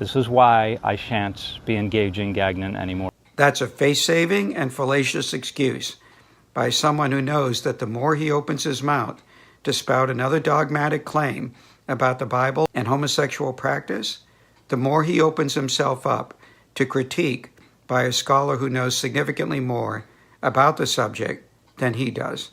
This is why I shan't be engaging Gagnon anymore. That's a face-saving and fallacious excuse by someone who knows that the more he opens his mouth to spout another dogmatic claim about the Bible and homosexual practice, the more he opens himself up to critique by a scholar who knows significantly more about the subject than he does.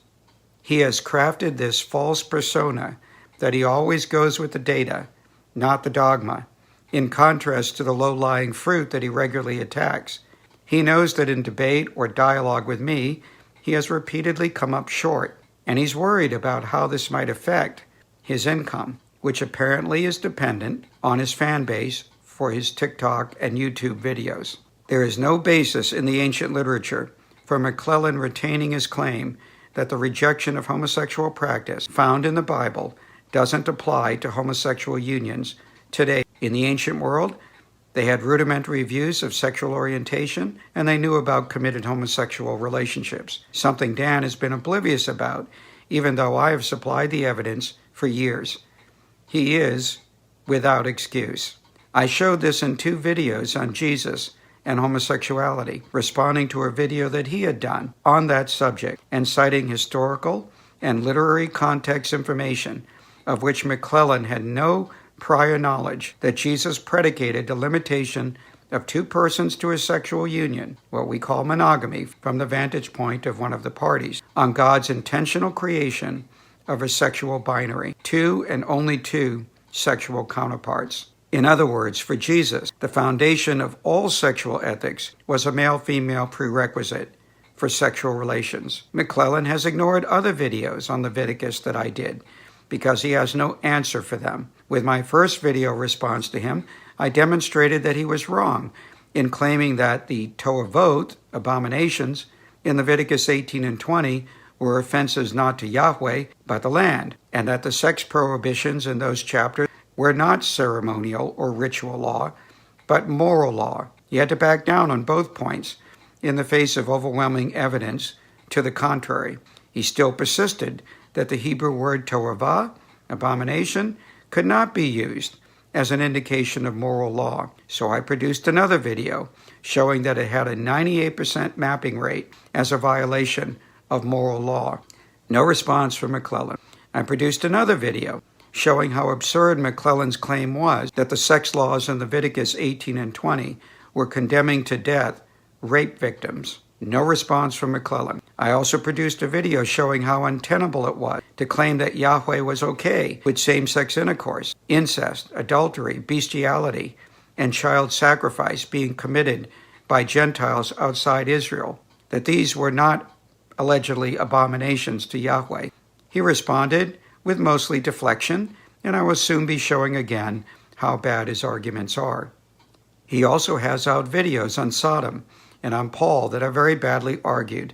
He has crafted this false persona that he always goes with the data, not the dogma, in contrast to the low-lying fruit that he regularly attacks. He knows that in debate or dialogue with me, he has repeatedly come up short, and he's worried about how this might affect his income, which apparently is dependent on his fan base for his TikTok and YouTube videos. There is no basis in the ancient literature for McClellan retaining his claim that the rejection of homosexual practice found in the Bible doesn't apply to homosexual unions today. In the ancient world, they had rudimentary views of sexual orientation, and they knew about committed homosexual relationships, something Dan has been oblivious about, even though I have supplied the evidence for years. He is without excuse. I showed this in 2 videos on Jesus and homosexuality, responding to a video that he had done on that subject and citing historical and literary context information of which McClellan had no prior knowledge, that Jesus predicated the limitation of 2 persons to a sexual union, what we call monogamy, from the vantage point of one of the parties, on God's intentional creation of a sexual binary, 2 and only 2 sexual counterparts. In other words, for Jesus, the foundation of all sexual ethics was a male-female prerequisite for sexual relations. McClellan has ignored other videos on Leviticus that I did because he has no answer for them. With my first video response to him, I demonstrated that he was wrong in claiming that the toavot, abominations, in Leviticus 18 and 20 were offenses not to Yahweh, but the land, and that the sex prohibitions in those chapters were not ceremonial or ritual law, but moral law. He had to back down on both points in the face of overwhelming evidence to the contrary. He still persisted that the Hebrew word toavah, abomination, could not be used as an indication of moral law. So I produced another video showing that it had a 98% mapping rate as a violation of moral law. No response from McClellan. I produced another video showing how absurd McClellan's claim was that the sex laws in Leviticus 18 and 20 were condemning to death rape victims. No response from McClellan. I also produced a video showing how untenable it was to claim that Yahweh was okay with same-sex intercourse, incest, adultery, bestiality, and child sacrifice being committed by Gentiles outside Israel, that these were not allegedly abominations to Yahweh. He responded with mostly deflection, and I will soon be showing again how bad his arguments are. He also has out videos on Sodom and on Paul that are very badly argued,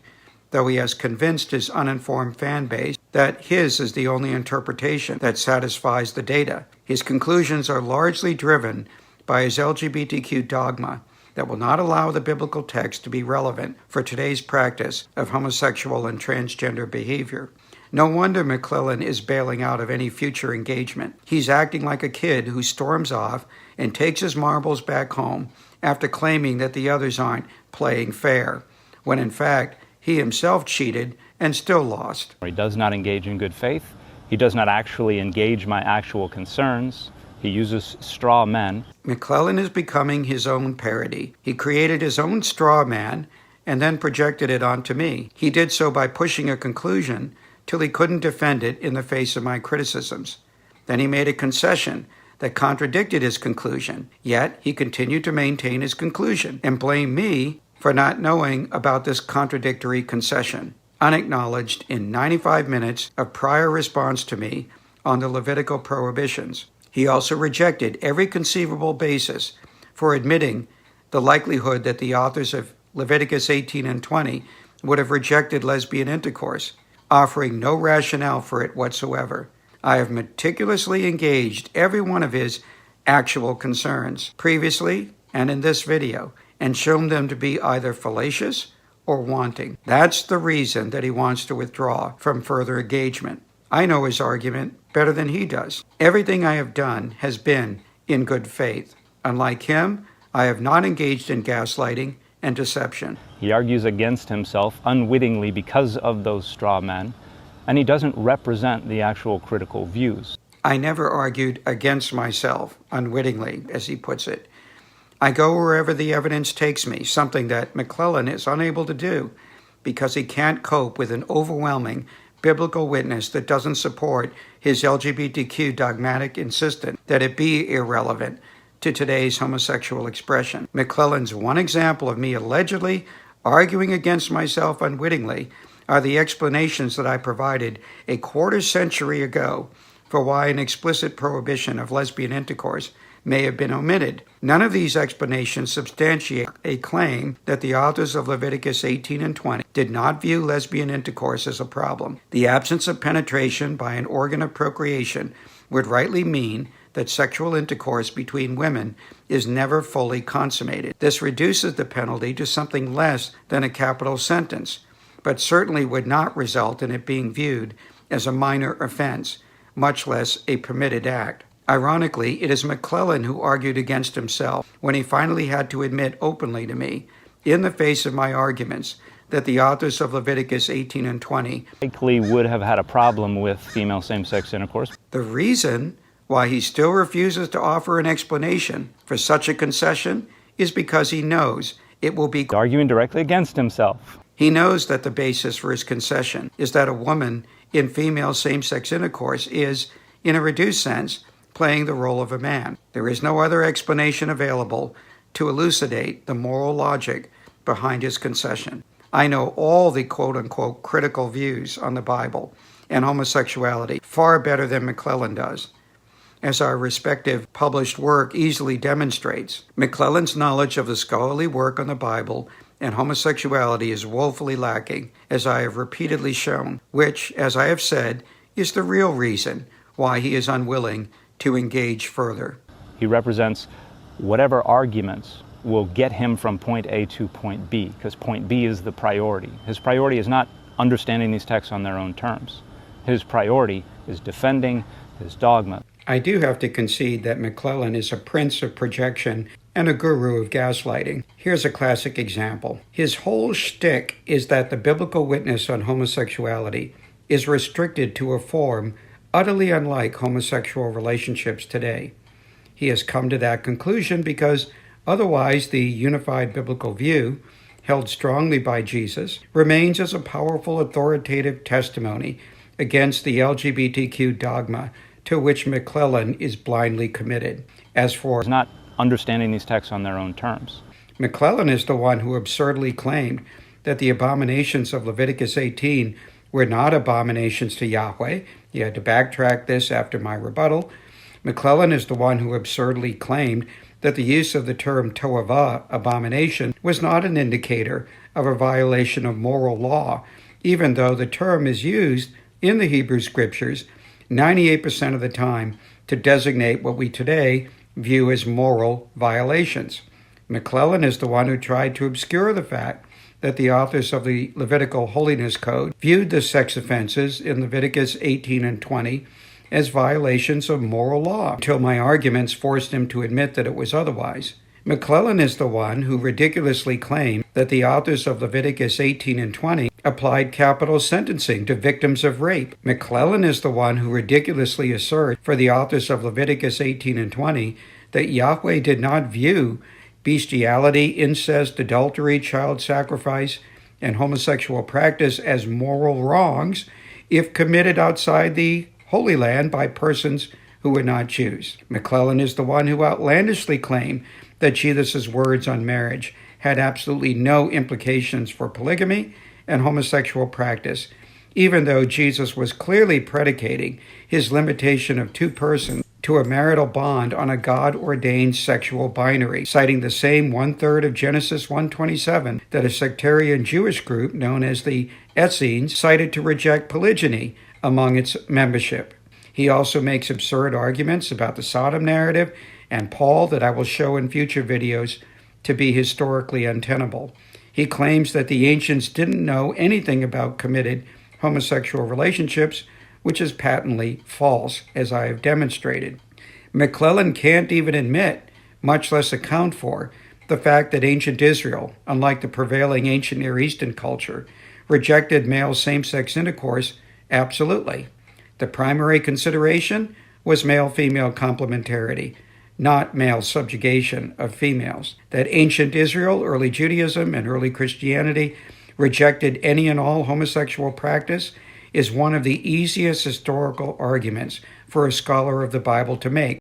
though he has convinced his uninformed fan base that his is the only interpretation that satisfies the data. His conclusions are largely driven by his LGBTQ dogma that will not allow the biblical text to be relevant for today's practice of homosexual and transgender behavior. No wonder McClellan is bailing out of any future engagement. He's acting like a kid who storms off and takes his marbles back home after claiming that the others aren't playing fair, when in fact he himself cheated and still lost. He does not engage in good faith. He does not actually engage my actual concerns. He uses straw men. McClellan is becoming his own parody. He created his own straw man and then projected it onto me. He did so by pushing a conclusion till he couldn't defend it in the face of my criticisms. Then he made a concession that contradicted his conclusion, yet he continued to maintain his conclusion and blamed me for not knowing about this contradictory concession, unacknowledged in 95 minutes of prior response to me on the Levitical prohibitions. He also rejected every conceivable basis for admitting the likelihood that the authors of Leviticus 18 and 20 would have rejected lesbian intercourse, offering no rationale for it whatsoever. I have meticulously engaged every one of his actual concerns, previously and in this video, and shown them to be either fallacious or wanting. That's the reason that he wants to withdraw from further engagement. I know his argument better than he does. Everything I have done has been in good faith. Unlike him, I have not engaged in gaslighting and deception. He argues against himself unwittingly because of those straw men, and he doesn't represent the actual critical views. I never argued against myself unwittingly, as he puts it. I go wherever the evidence takes me, something that McClellan is unable to do because he can't cope with an overwhelming biblical witness that doesn't support his LGBTQ dogmatic insistence that it be irrelevant to today's homosexual expression. McClellan's one example of me allegedly arguing against myself unwittingly are the explanations that I provided a quarter century ago for why an explicit prohibition of lesbian intercourse may have been omitted. None of these explanations substantiate a claim that the authors of Leviticus 18 and 20 did not view lesbian intercourse as a problem. The absence of penetration by an organ of procreation would rightly mean that sexual intercourse between women is never fully consummated. This reduces the penalty to something less than a capital sentence, but certainly would not result in it being viewed as a minor offense, much less a permitted act. Ironically, it is McClellan who argued against himself when he finally had to admit openly to me, in the face of my arguments, that the authors of Leviticus 18 and 20 Likely would have had a problem with female same-sex intercourse. The reason why he still refuses to offer an explanation for such a concession is because he knows it will be Arguing directly against himself. He knows that the basis for his concession is that a woman in female same-sex intercourse is, in a reduced sense, playing the role of a man. There is no other explanation available to elucidate the moral logic behind his concession. I know all the quote-unquote critical views on the Bible and homosexuality far better than McClellan does, as our respective published work easily demonstrates. McClellan's knowledge of the scholarly work on the Bible and homosexuality is woefully lacking, as I have repeatedly shown, which, as I have said, is the real reason why he is unwilling to engage further. He represents whatever arguments will get him from point A to point B, because point B is the priority. His priority is not understanding these texts on their own terms. His priority is defending his dogma. I do have to concede that McClellan is a prince of projection and a guru of gaslighting. Here's a classic example. His whole shtick is that the biblical witness on homosexuality is restricted to a form utterly unlike homosexual relationships today. He has come to that conclusion because otherwise the unified biblical view, held strongly by Jesus, remains as a powerful authoritative testimony against the LGBTQ dogma to which McClellan is blindly committed. As for not understanding these texts on their own terms. McClellan is the one who absurdly claimed that the abominations of Leviticus 18 were not abominations to Yahweh. He had to backtrack this after my rebuttal. McClellan is the one who absurdly claimed that the use of the term to'avah, abomination, was not an indicator of a violation of moral law, even though the term is used in the Hebrew Scriptures 98% of the time to designate what we today view as moral violations. McClellan is the one who tried to obscure the fact that the authors of the Levitical Holiness Code viewed the sex offenses in Leviticus 18 and 20 as violations of moral law, until my arguments forced him to admit that it was otherwise. McClellan is the one who ridiculously claimed that the authors of Leviticus 18 and 20 applied capital sentencing to victims of rape. McClellan is the one who ridiculously asserts for the authors of Leviticus 18 and 20 that Yahweh did not view bestiality, incest, adultery, child sacrifice, and homosexual practice as moral wrongs if committed outside the Holy Land by persons who were not Jews. McClellan is the one who outlandishly claimed that Jesus' words on marriage had absolutely no implications for polygamy and homosexual practice, even though Jesus was clearly predicating his limitation of two persons to a marital bond on a God-ordained sexual binary, citing the same 1/3 of Genesis 1:27 that a sectarian Jewish group known as the Essenes cited to reject polygyny among its membership. He also makes absurd arguments about the Sodom narrative and Paul that I will show in future videos to be historically untenable. He claims that the ancients didn't know anything about committed homosexual relationships, which is patently false, as I have demonstrated. McClellan can't even admit much less account for the fact that ancient Israel, unlike the prevailing ancient Near Eastern culture, rejected male same-sex intercourse absolutely. The primary consideration was male-female complementarity, not male subjugation of females. That ancient Israel, early Judaism, and early Christianity rejected any and all homosexual practice is one of the easiest historical arguments for a scholar of the Bible to make.